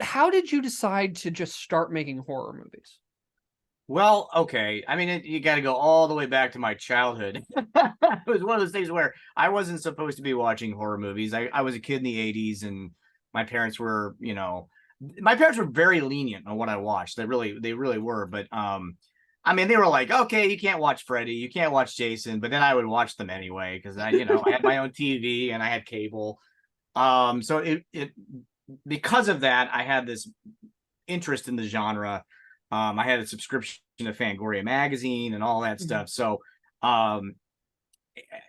how did you decide to just start making horror movies? Well, okay. I mean, you got to go all the way back to my childhood. It was one of those things where I wasn't supposed to be watching horror movies. I was a kid in the 80s, and my parents were, my parents were very lenient on what I watched. They really were. But I mean, they were like, okay, you can't watch Freddy, you can't watch Jason, but then I would watch them anyway because I had my own TV and I had cable. So it because of that, I had this interest in the genre. I had a subscription to Fangoria magazine and all that stuff. Um,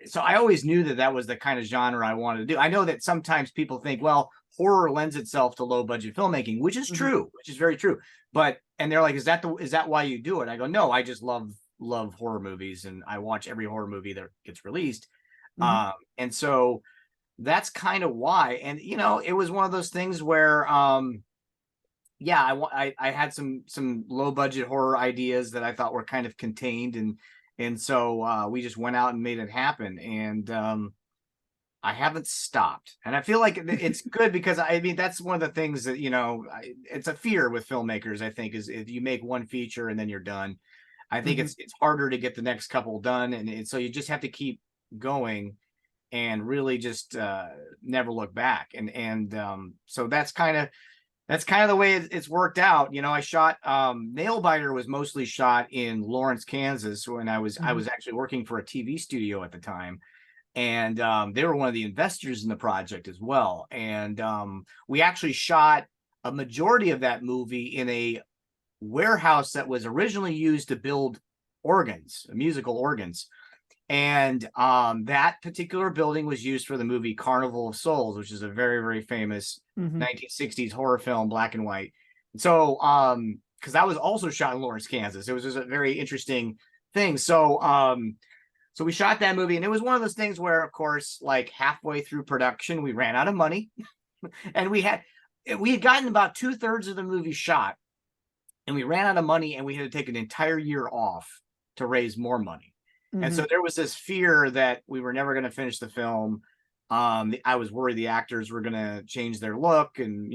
so I always knew that that was the kind of genre I wanted to do. I know that sometimes people think, well, horror lends itself to low budget filmmaking, which is true, which is very true. And they're like, is that why you do it? I go, no, I just love horror movies, and I watch every horror movie that gets released. And so that's kind of why. And it was one of those things where yeah, I had some low budget horror ideas that I thought were kind of contained, and so we just went out and made it happen. And I haven't stopped, and I feel like it's good because I mean that's one of the things that it's a fear with filmmakers. I think is if you make one feature and then you're done. I think it's harder to get the next couple done, and so you just have to keep going and really just never look back. And so that's kind of the way it's worked out. I shot Nailbiter was mostly shot in Lawrence, Kansas when I was actually working for a TV studio at the time. And they were one of the investors in the project as well. And we actually shot a majority of that movie in a warehouse that was originally used to build organs, musical organs. And that particular building was used for the movie Carnival of Souls, which is a very, very famous 1960s horror film, black and white. So, because that was also shot in Lawrence, Kansas. It was just a very interesting thing. So we shot that movie, and it was one of those things where, of course, like halfway through production, we ran out of money, and we had gotten about 2/3 of the movie shot, and we ran out of money, and we had to take an entire year off to raise more money. And so there was this fear that we were never going to finish the film. I was worried the actors were going to change their look and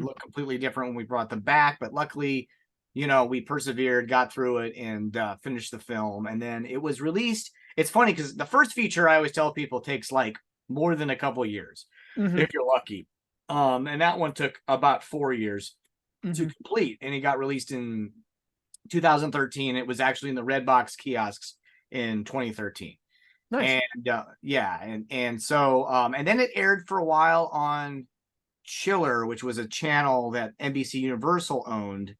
look completely different when we brought them back. But luckily, we persevered, got through it, and finished the film. And then it was released. It's funny because the first feature, I always tell people, takes like more than a couple of years if you're lucky. And that one took about 4 years to complete, and it got released in 2013. It was actually in the Redbox kiosks in 2013. Nice. And so and then it aired for a while on Chiller, which was a channel that NBC Universal owned.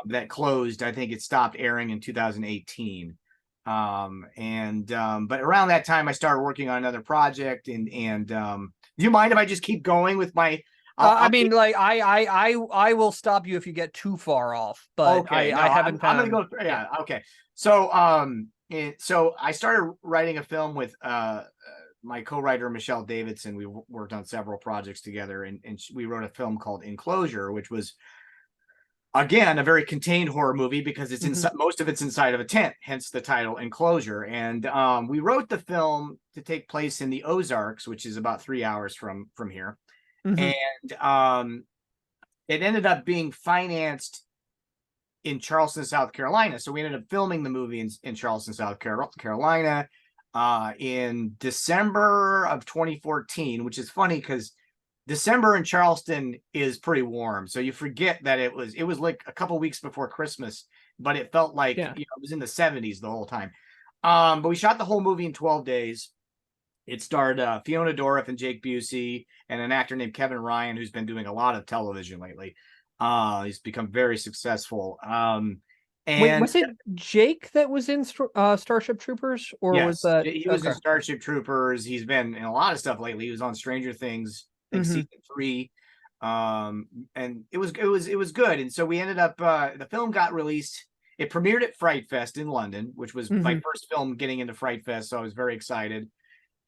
That closed. I think it stopped airing in 2018. But around that time I started working on another project. And do you mind if I just keep going with my I mean, like I will stop you if you get too far off, but okay, I haven't. I'm gonna go. Yeah. Okay. So I started writing a film with my co-writer Michelle Davidson. We worked on several projects together, and we wrote a film called Enclosure, which was again a very contained horror movie because it's inside, most of it's inside of a tent, hence the title Enclosure. And we wrote the film to take place in the Ozarks, which is about 3 hours from here. And it ended up being financed in Charleston, South Carolina. So we ended up filming the movie in Charleston, South Carolina in December of 2014, which is funny because December in Charleston is pretty warm. So you forget that it was like a couple weeks before Christmas, but it felt like it was in the 70s the whole time. But we shot the whole movie in 12 days. It starred Fiona Dourif and Jake Busey and an actor named Kevin Ryan, who's been doing a lot of television lately. He's become very successful. Wait, was it Jake that was in Starship Troopers, or was that he was in Starship Troopers? He's been in a lot of stuff lately. He was on Stranger Things, I think season 3. And it was good. And so we ended up the film got released. It premiered at Fright Fest in London, which was my first film getting into Fright Fest, so I was very excited.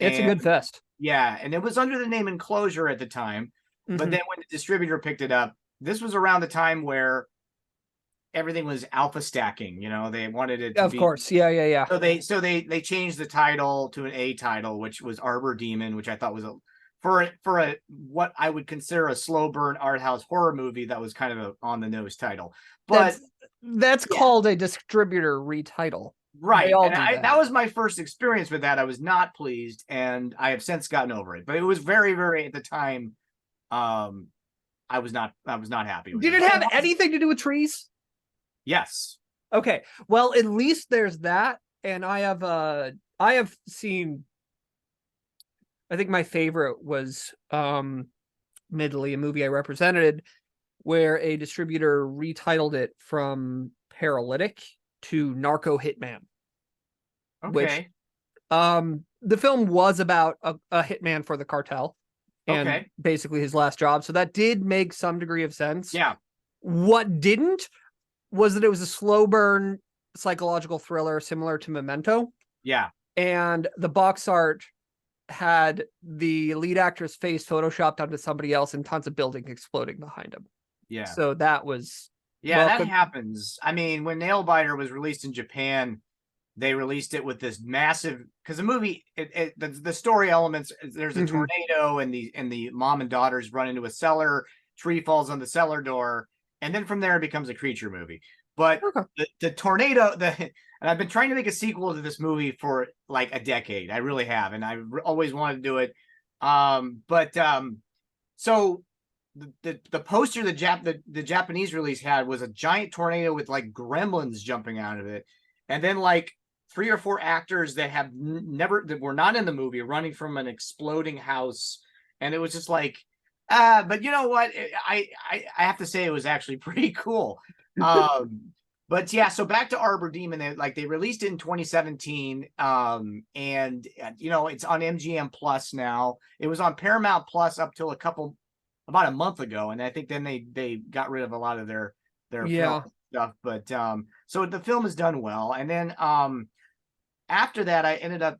It's a good fest. Yeah, and it was under the name Enclosure at the time. But then when the distributor picked it up, this was around the time where everything was alpha stacking. They wanted it to of course. Yeah. So they changed the title to an A title, which was Arbor Demon, which I thought was for a what I would consider a slow burn art house horror movie, that was kind of a on the nose title. But that's called a distributor retitle. Right. And that was my first experience with that. I was not pleased, and I have since gotten over it. But it was very, very at the time. I was not happy with it. Did it have anything to do with trees? Yes. Okay. Well, at least there's that. And I have seen, I think my favorite was Midley, a movie I represented, where a distributor retitled it from Paralytic to Narco Hitman. Okay. Which, the film was about a hitman for the cartel and basically his last job. So that did make some degree of sense. Yeah. What didn't was that it was a slow burn psychological thriller similar to Memento. Yeah. And the box art had the lead actor's face photoshopped onto somebody else and tons of buildings exploding behind him. Yeah. So that was... Yeah, that happens. I mean, when Nailbiter was released in Japan, they released it with this massive, because the movie, the story elements, there's a tornado and the mom and daughters run into a cellar, tree falls on the cellar door, and then from there it becomes a creature movie. But the tornado, and I've been trying to make a sequel to this movie for like a decade. I really have, and I always wanted to do it. So the poster the Japanese release had was a giant tornado with like gremlins jumping out of it, and then like 3 or 4 actors that were not in the movie running from an exploding house, and it was just like, but you know what? I have to say it was actually pretty cool. But yeah, so back to Arbor Demon, they released it in 2017, and you know, it's on MGM Plus now. It was on Paramount Plus up till about a month ago, and I think then they got rid of a lot of their film stuff. But so the film has done well, and then after that, I ended up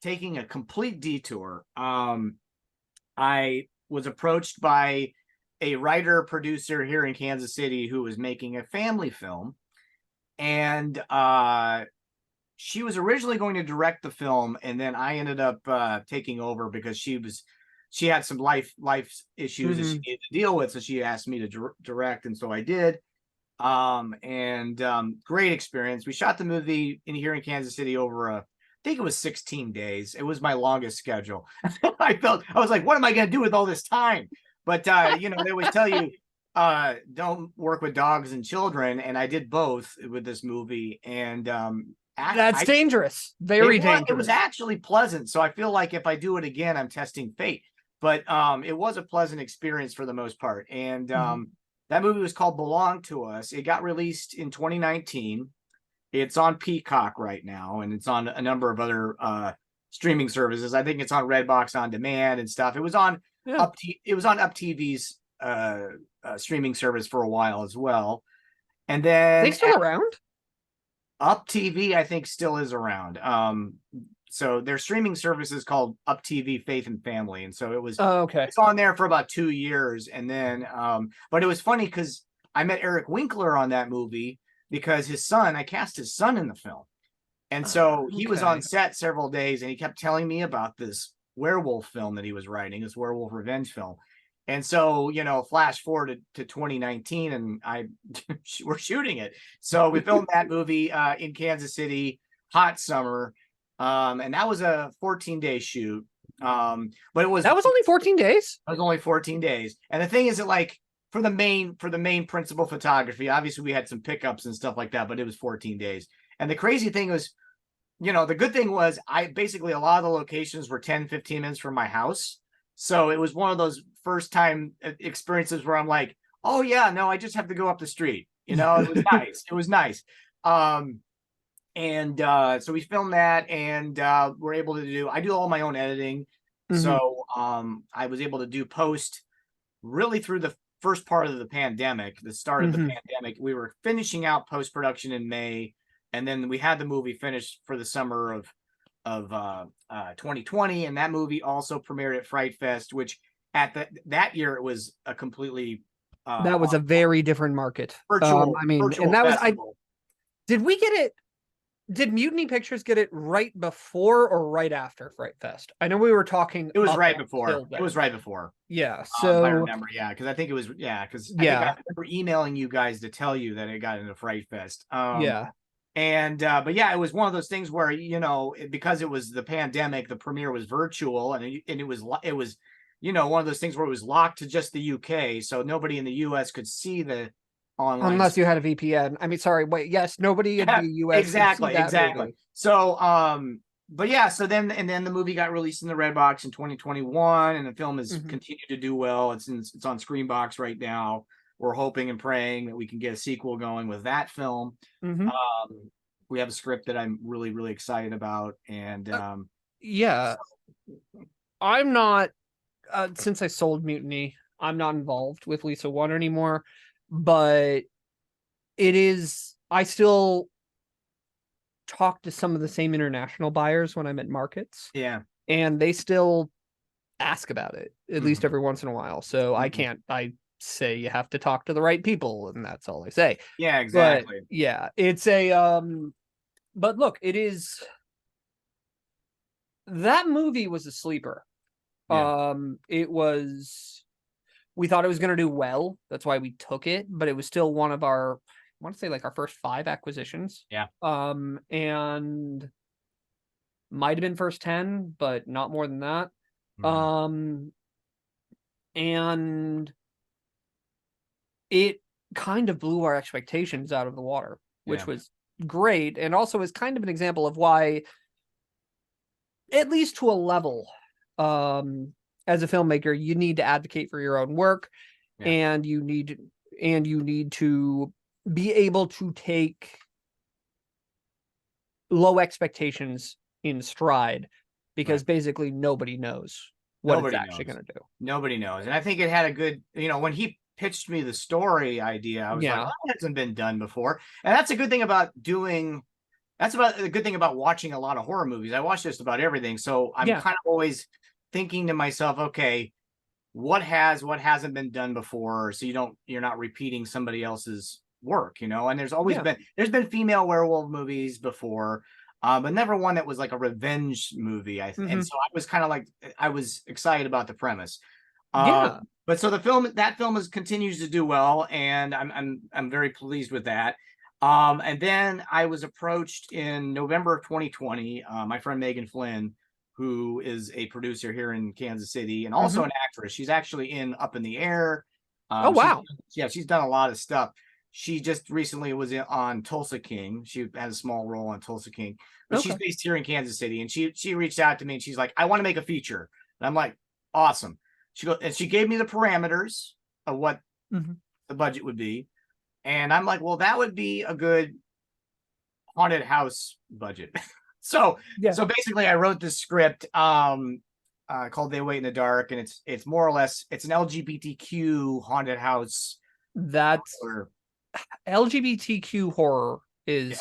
taking a complete detour. I was approached by a writer producer here in Kansas City who was making a family film, and she was originally going to direct the film, and then I ended up taking over because she had some life issues that she needed to deal with, so she asked me to direct, and so I did. Great experience. We shot the movie here in Kansas City over I think it was 16 days. It was my longest schedule. I was like, what am I going to do with all this time? But you know, they always tell you don't work with dogs and children, and I did both with this movie, and that's dangerous. Very dangerous. It was actually pleasant, so I feel like if I do it again, I'm testing fate. But it was a pleasant experience for the most part. And that movie was called Belong to Us. It got released in 2019. It's on Peacock right now, and it's on a number of other streaming services. I think it's on Redbox On Demand and stuff. It was on Up TV's streaming service for a while as well. And then they still around? Up TV, I think, still is around. So their streaming service is called Up TV Faith and Family, and so it was it's on there for about 2 years, and then but it was funny because I met Eric Winkler on that movie because I cast his son in the film, and so he was on set several days, and he kept telling me about this werewolf film that he was writing, this werewolf revenge film. And so, you know, flash forward to 2019, and we're shooting it. So we filmed that movie in Kansas City, hot summer. And that was a 14-day shoot. But that was only 14 days. It was only 14 days. And the thing is that, like, for the main principal photography, obviously we had some pickups and stuff like that, but it was 14 days. And the crazy thing was, you know, the good thing was a lot of the locations were 10, 15 minutes from my house. So it was one of those first time experiences where I'm like, oh yeah, no, I just have to go up the street. You know, it was nice. It was nice. So we filmed that, and we're able to I do all my own editing. So I was able to do post really through the first part of the pandemic, the start of the pandemic. We were finishing out post-production in May, and then we had the movie finished for the summer of 2020, and that movie also premiered at Fright Fest, which that year it was a completely that was a very different market. Virtual, and that festival. Did we get it? Did Mutiny Pictures get it right before or right after Fright Fest? I know we were talking. It was up right before. until It then. was right before. Yeah. If I So remember, yeah, because I think it was, yeah, because I think I remember emailing you guys to tell you that it got into Fright Fest. Yeah. And but yeah, it was one of those things where, you know, because it was the pandemic, the premiere was virtual, and it was, you know, one of those things where it was locked to just the UK, so nobody in the US could see the online. Unless you had a VPN. I mean, sorry, wait, yes, nobody in the US could see that movie. So but yeah, so then the movie got released in the Redbox in 2021, and the film has continued to do well. It's on Screenbox right now. We're hoping and praying that we can get a sequel going with that film. We have a script that I'm really, really excited about, and yeah, I'm not. Since I sold Mutiny, I'm not involved with Lisa One anymore, but it is. I still talk to some of the same international buyers when I'm at markets. Yeah, and they still ask about it at least every once in a while. So I say you have to talk to the right people, and that's all I say. Yeah, exactly. But yeah, it's a but look, it is, that movie was a sleeper. Yeah. It was, we thought it was going to do well. That's why we took it, but it was still one of our, I want to say like our first 5 acquisitions. Yeah. And might have been first 10, but not more than that. And it kind of blew our expectations out of the water, which was great, and also is kind of an example of why, at least to a level, as a filmmaker, you need to advocate for your own work, and you need to be able to take low expectations in stride, because basically nobody knows what it's actually going to do. Nobody knows. And I think it had a good, you know, when he pitched me the story idea, I was like, oh, that hasn't been done before. And that's a good thing about a good thing about watching a lot of horror movies. I watch just about everything. So I'm kind of always thinking to myself, okay, what hasn't been done before, so you're not repeating somebody else's work, you know. And there's been female werewolf movies before, but never one that was like a revenge movie. And so I was kind of like, I was excited about the premise. But so that film continues to do well, and I'm very pleased with that. And then I was approached in November of 2020. My friend Megan Flynn, who is a producer here in Kansas City and also an actress. She's actually in Up in the Air. Oh, wow. She's done a lot of stuff. She just recently was on Tulsa King. She had a small role on Tulsa King, but she's based here in Kansas City. And she reached out to me and she's like, I want to make a feature. And I'm like, awesome. She gave me the parameters of what the budget would be. And I'm like, well, that would be a good haunted house budget. So basically I wrote this script called They Wait in the Dark, and it's more or less, it's an LGBTQ haunted house. That's LGBTQ horror is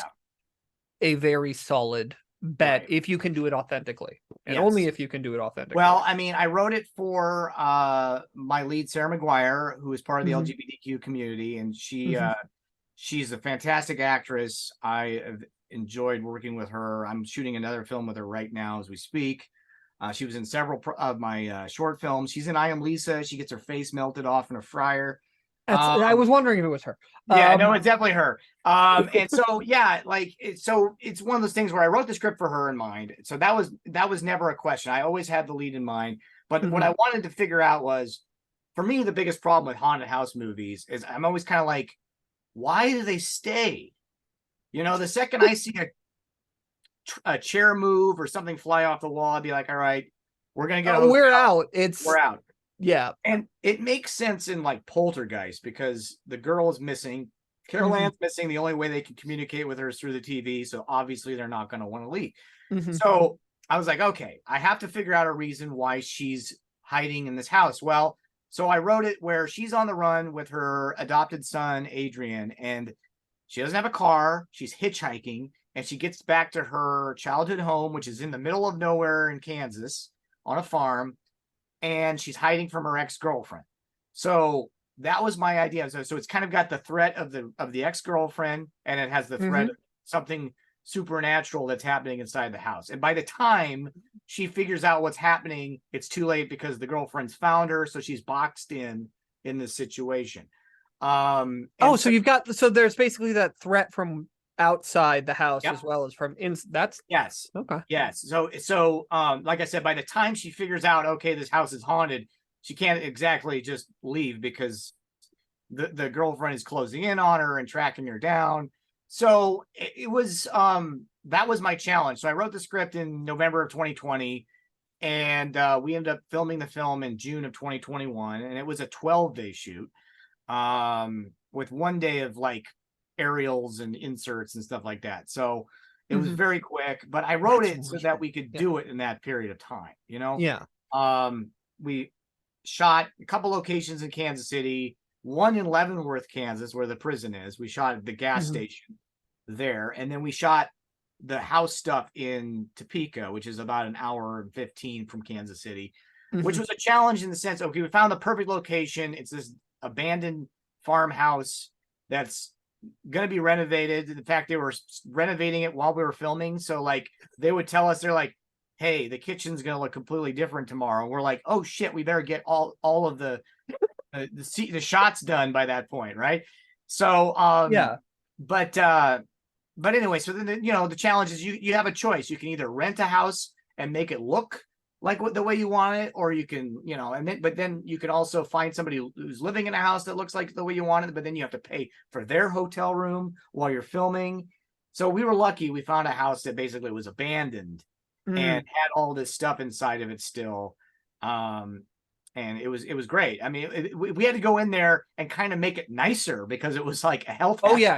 a very solid bet if you can do it authentically, and only if you can do it authentically. Well, I mean, I wrote it for my lead, Sarah McGuire, who is part of the LGBTQ community, and she's a fantastic actress. I have enjoyed working with her. I'm shooting another film with her right now as we speak. She was in several of my short films. She's in I Am Lisa. She gets her face melted off in a fryer. I was wondering if it was her. Yeah, no, it's definitely her. And so it's one of those things where I wrote the script for her in mind. So that was never a question. I always had the lead in mind. But what I wanted to figure out was, for me, the biggest problem with haunted house movies is I'm always kind of like, why do they stay? You know, the second I see a chair move or something fly off the wall, I'd be like, all right, we're gonna get we're out. We're out. Yeah. And it makes sense in like Poltergeist, because the girl is missing. Carol Ann's missing. The only way they can communicate with her is through the TV. So obviously they're not going to want to leave. So I was like, okay, I have to figure out a reason why she's hiding in this house. Well, so I wrote it where she's on the run with her adopted son, Adrian, and she doesn't have a car. She's hitchhiking, and she gets back to her childhood home, which is in the middle of nowhere in Kansas on a farm. And she's hiding from her ex-girlfriend. So that was my idea. So it's kind of got the threat of the ex-girlfriend, and it has the threat of something supernatural that's happening inside the house. And by the time she figures out what's happening, it's too late because the girlfriend's found her, so she's boxed in this situation. Oh, so you've got, so there's basically that threat from outside the house Yep. as well as from in. That's Yes. okay. Yes. So like I said, by the time she figures out, okay, this house is haunted, she can't exactly just leave because the girlfriend is closing in on her and tracking her down. So it was that was my challenge. So I wrote the script in November of 2020, and we ended up filming the film in June of 2021, and it was a 12-day shoot, with 1 day of like aerials and inserts and stuff like that. So it was very quick, but I wrote it so that we could do it in that period of time, you know? Yeah. We shot a couple locations in Kansas City, one in Leavenworth, Kansas, where the prison is. We shot at the gas station there, and then we shot the house stuff in Topeka, which is about an hour and 15 from Kansas City, which was a challenge in the sense, okay, we found the perfect location. It's this abandoned farmhouse that's going to be renovated. In fact, they were renovating it while we were filming. So like they would tell us, they're like, hey, the kitchen's going to look completely different tomorrow. And we're like, oh shit, we better get all of the shots done by that point, right? So Yeah. But anyway, so then the challenge is you have a choice. You can either rent a house and make it look like the way you want it, or you can, but then you can also find somebody who's living in a house that looks like the way you want it, but then you have to pay for their hotel room while you're filming. So we were lucky. We found a house that basically was abandoned and had all this stuff inside of it still. And it was great. I mean, we had to go in there and kind of make it nicer because it was like a health. Oh yeah.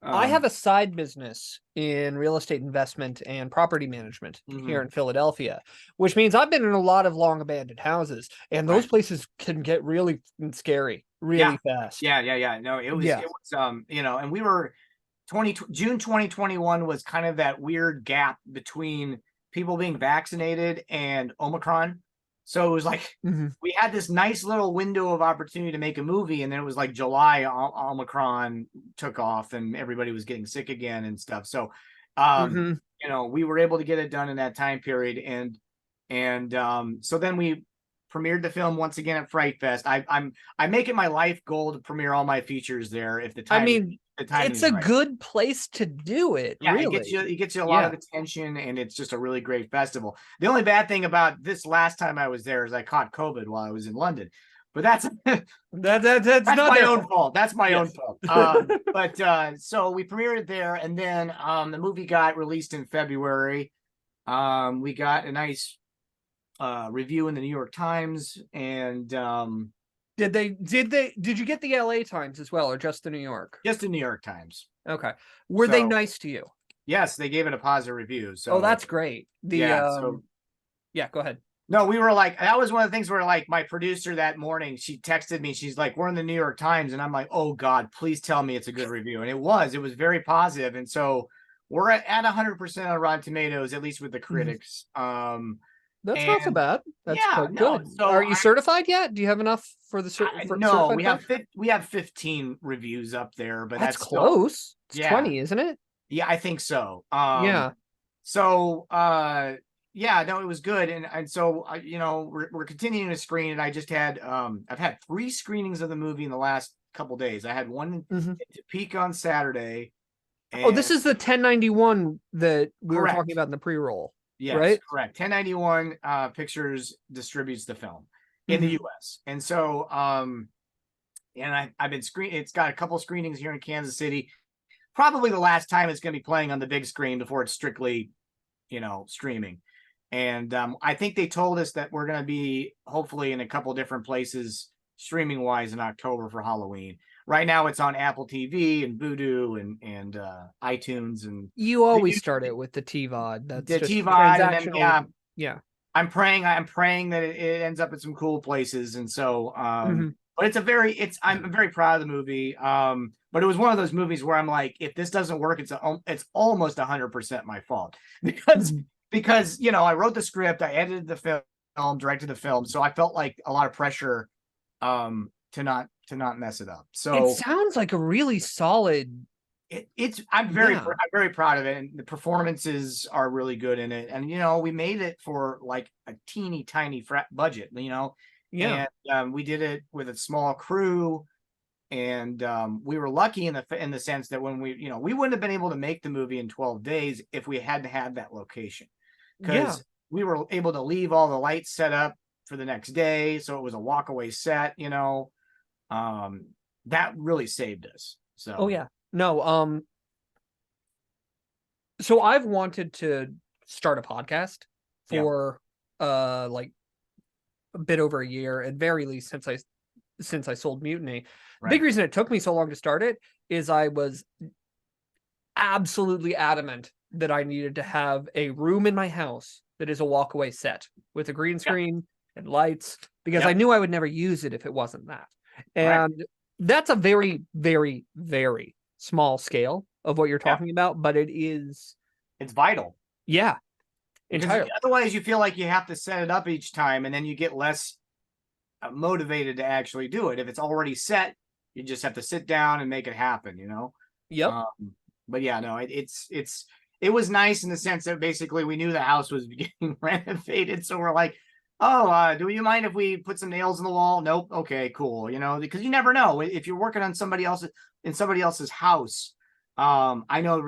I have a side business in real estate investment and property management here in Philadelphia, which means I've been in a lot of long abandoned houses, and those places can get really scary really fast. Yeah. No, it was, and we were June 2021 was kind of that weird gap between people being vaccinated and Omicron. So it was like we had this nice little window of opportunity to make a movie, and then it was like July, Omicron took off, and everybody was getting sick again and stuff. So, we were able to get it done in that time period, and so then we premiered the film once again at Fright Fest. I make it my life goal to premiere all my features there if the time. It's a good place to do it. Yeah, really. it gets you a lot of attention, and it's just a really great festival. The only bad thing about this last time I was there is I caught COVID while I was in London, but that's that's not my own fault. That's my own fault. But so we premiered it there, and then the movie got released in February. We got a nice review in the New York Times, and did you get the LA Times as well, or just the New York? Just the New York Times. Okay. Were they nice to you? Yes, they gave it a positive review. So that's great. Go ahead. No, we were like, that was one of the things where like my producer that morning, she texted me, she's like, we're in the New York Times, and I'm like, oh God, please tell me it's a good review. And it was very positive. And so we're at 100% on Rotten Tomatoes, at least with the critics. That's not so bad. That's quite good. So are you certified yet? Do you have enough for the no, we have 15 reviews up there, but that's close. It's 20, isn't it? Yeah, I think so. So no, it was good, and so we're continuing to screen, and I just had I've had 3 screenings of the movie in the last couple days. I had one in Topeka on Saturday. This is the 1091 that we were talking about in the pre-roll. Yes, right? Correct. 1091 Pictures distributes the film in the US. And so and I've been it's got a couple screenings here in Kansas City. Probably the last time it's going to be playing on the big screen before it's strictly, streaming. And I think they told us that we're going to be hopefully in a couple different places streaming wise in October for Halloween. Right now it's on Apple TV and Vudu and iTunes, and you always start it with the TVOD. That's the just TVOD, and then, yeah. I'm praying that it ends up at some cool places, and so but I'm very proud of the movie. But it was one of those movies where I'm like, if this doesn't work, it's almost 100% my fault because I wrote the script, I edited the film, directed the film, so I felt like a lot of pressure to not mess it up. So it sounds like a really solid I'm Yeah. very proud of it, and the performances are really good in it. And we made it for like a teeny tiny budget, Yeah. and we did it with a small crew, and we were lucky in the sense that when we wouldn't have been able to make the movie in 12 days if we hadn't had that location, Yeah. because we were able to leave all the lights set up for the next day, so it was a walkaway set. That really saved us. Oh So yeah. No, so I've wanted to start a podcast yeah, for like a bit over a year, at very least since I sold Mutiny. The big right. reason it took me so long to start it is I was absolutely adamant that I needed to have a room in my house that is a walkaway set with a green Yeah, screen and lights, because I yep, knew I would never use it if it wasn't that. right. And that's a very, very, very small scale of what you're Yeah, talking about, but it is, it's vital. yeah, Because entirely. otherwise you feel like you have to set it up each time, and then you get less motivated to actually do it. If it's already set, you just have to sit down and make it happen. Yep. um, but yeah, no, it was nice in the sense that basically we knew the house was getting renovated, so we're like, oh, do you mind if we put some nails in the wall? Nope. Okay, cool. Because you never know if you're working on somebody else's house. I know